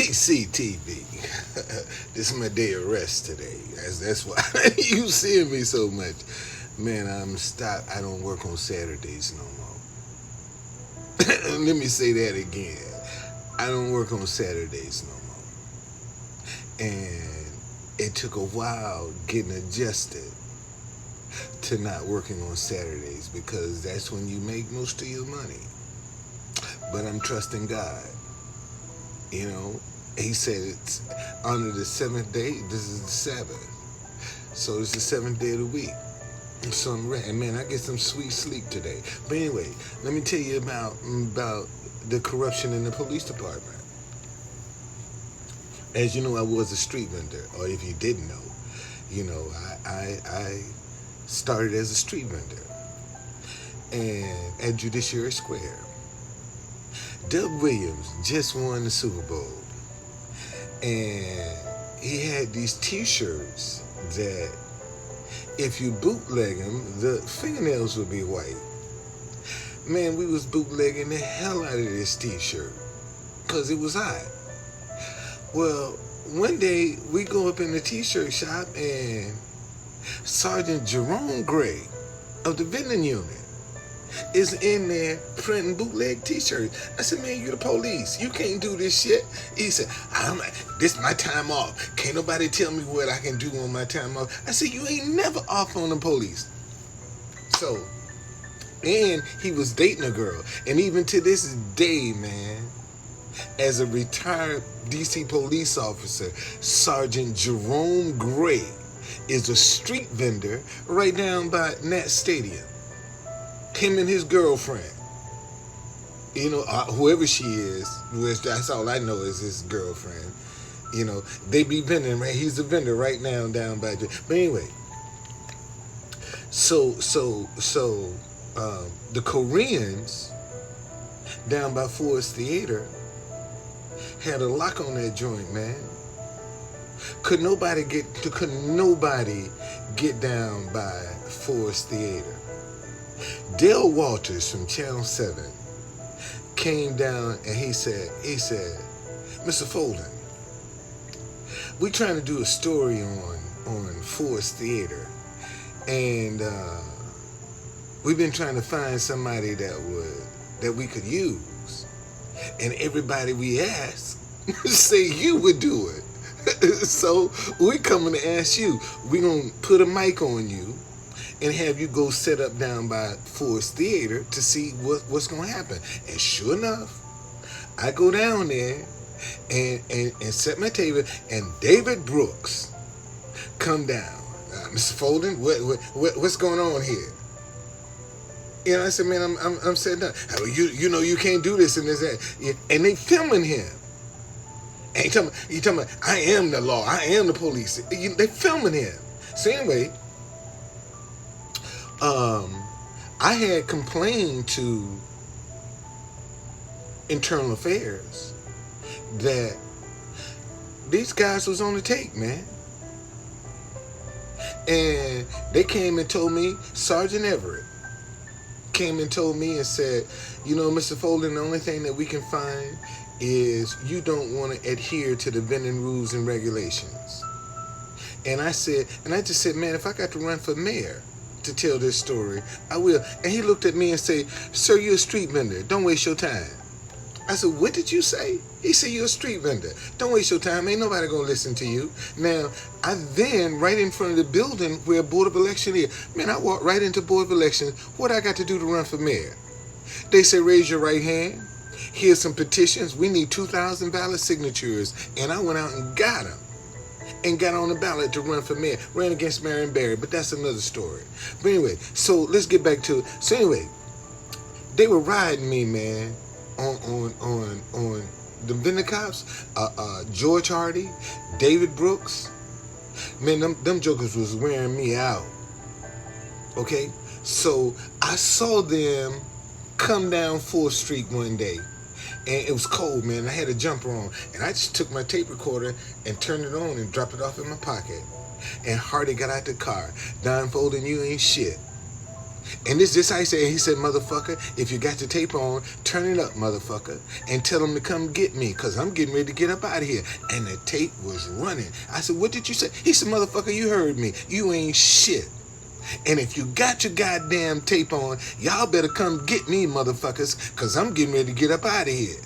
PCTV. This is my day of rest today. That's why you seeing me so much. Man, I don't work on Saturdays no more. Let me say that again. I don't work on Saturdays no more. And it took a while getting adjusted to not working on Saturdays because that's when you make most of your money. But I'm trusting God. You know, he said it's under the seventh day. This is the Sabbath. So it's the seventh day of the week. So I'm ready. Man, I get some sweet sleep today. But anyway, let me tell you about the corruption in the police department. As you know, I was a street vendor. Or if you didn't know, you know, I started as a street vendor. And at Judiciary Square. Doug Williams just won the Super Bowl, and he had these T-shirts that if you bootleg them, the fingernails would be white. Man, we was bootlegging the hell out of this T-shirt because it was hot. Well, one day we go up in the T-shirt shop and Sergeant Jerome Gray of the vending unit is in there printing bootleg T-shirts. I said, man, you the police. You can't do this shit. He said, this is my time off. Can't nobody tell me what I can do on my time off. I said, you ain't never off on the police. So, and he was dating a girl. And even to this day, man, as a retired DC police officer, Sergeant Jerome Gray is a street vendor right down by Nat Stadium. Him and his girlfriend, you know, whoever she is, that's all I know is his girlfriend. You know, they be vending, right? He's a vendor right now down by. But anyway, so the Koreans down by Forest Theater had a lock on that joint, man. Couldn't nobody get down by Forest Theater. Dale Walters from Channel 7 came down and he said, Mr. Folden, we trying to do a story on Forest Theater, and we've been trying to find somebody that we could use, and everybody we ask say you would do it. So we coming to ask you. We gonna put a mic on you and have you go set up down by Forest Theater to see what's going to happen. And sure enough, I go down there and set my table, and David Brooks come down. Mr. Folden, what's going on here? You know, I said, man, I'm setting up. You know you can't do this and this that. And they filming him. And he talking about, I am the law. I am the police. They filming him. So anyway, I had complained to Internal Affairs that these guys was on the take, man. And they came and told me, Sergeant Everett came and told me and said, you know, Mr. Folden, the only thing that we can find is you don't want to adhere to the vending rules and regulations. And I just said, man, if I got to run for mayor to tell this story, I will. And he looked at me and said, sir, you're a street vendor. Don't waste your time. I said, what did you say? He said, you're a street vendor. Don't waste your time. Ain't nobody gonna listen to you. Now, I then, right in front of the building where Board of Election is, man, I walked right into Board of Elections. What I got to do to run for mayor? They said, raise your right hand. Here's some petitions. We need 2,000 ballot signatures. And I went out and got them. And got on the ballot to run for mayor. Ran against Marion Barry, but that's another story. But anyway, so let's get back to it. So anyway, they were riding me, man, on the vendor cops. George Hardy, David Brooks. Man, them jokers was wearing me out. Okay? So I saw them come down 4th Street one day. And it was cold, man. I had a jumper on. And I just took my tape recorder and turned it on and dropped it off in my pocket. And Hardy got out the car. Don Folden, you ain't shit. And this how he said. He said, motherfucker, if you got your tape on, turn it up, motherfucker, and tell them to come get me, because I'm getting ready to get up out of here. And the tape was running. I said, what did you say? He said, motherfucker, you heard me. You ain't shit. And if you got your goddamn tape on, y'all better come get me, motherfuckers, because I'm getting ready to get up out of here.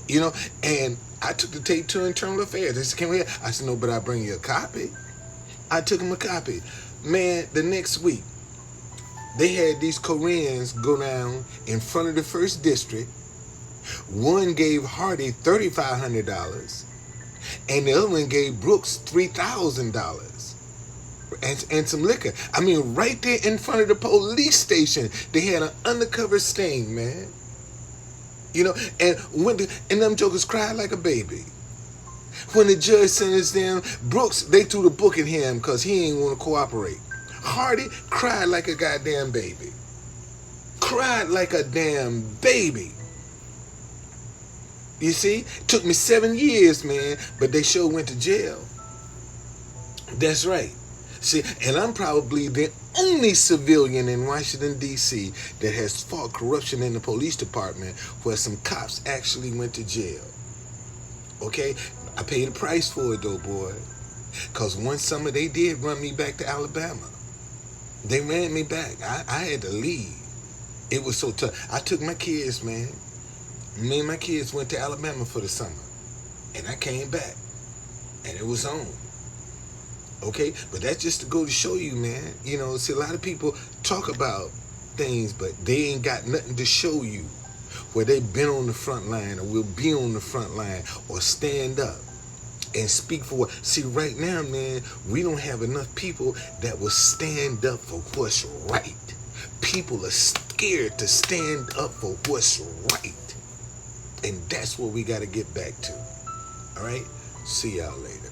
You know, and I took the tape to Internal Affairs. They said, can we have? I said, no, but I'll bring you a copy. I took him a copy. Man, the next week, they had these Koreans go down in front of the 1st District. One gave Hardy $3,500, and the other one gave Brooks $3,000 and some liquor. I mean, right there in front of the police station, they had an undercover sting, man. You know, and them jokers cried like a baby. When the judge sentenced them, Brooks, they threw the book at him because he ain't want to cooperate. Hardy cried like a goddamn baby. Cried like a damn baby. You see? Took me 7 years, man, but they sure went to jail. That's right. See, and I'm probably the only civilian in Washington, D.C. that has fought corruption in the police department where some cops actually went to jail. Okay? I paid a price for it, though, boy. Because one summer they did run me back to Alabama. They ran me back. I had to leave. It was so tough. I took my kids, man. Me and my kids went to Alabama for the summer. And I came back. And it was on. Okay? But that's just to go to show you, man. You know, see, a lot of people talk about things, but they ain't got nothing to show you where they've been on the front line or will be on the front line or stand up and speak for what. See, right now, man, we don't have enough people that will stand up for what's right. People are scared to stand up for what's right. And that's what we got to get back to. All right? See y'all later.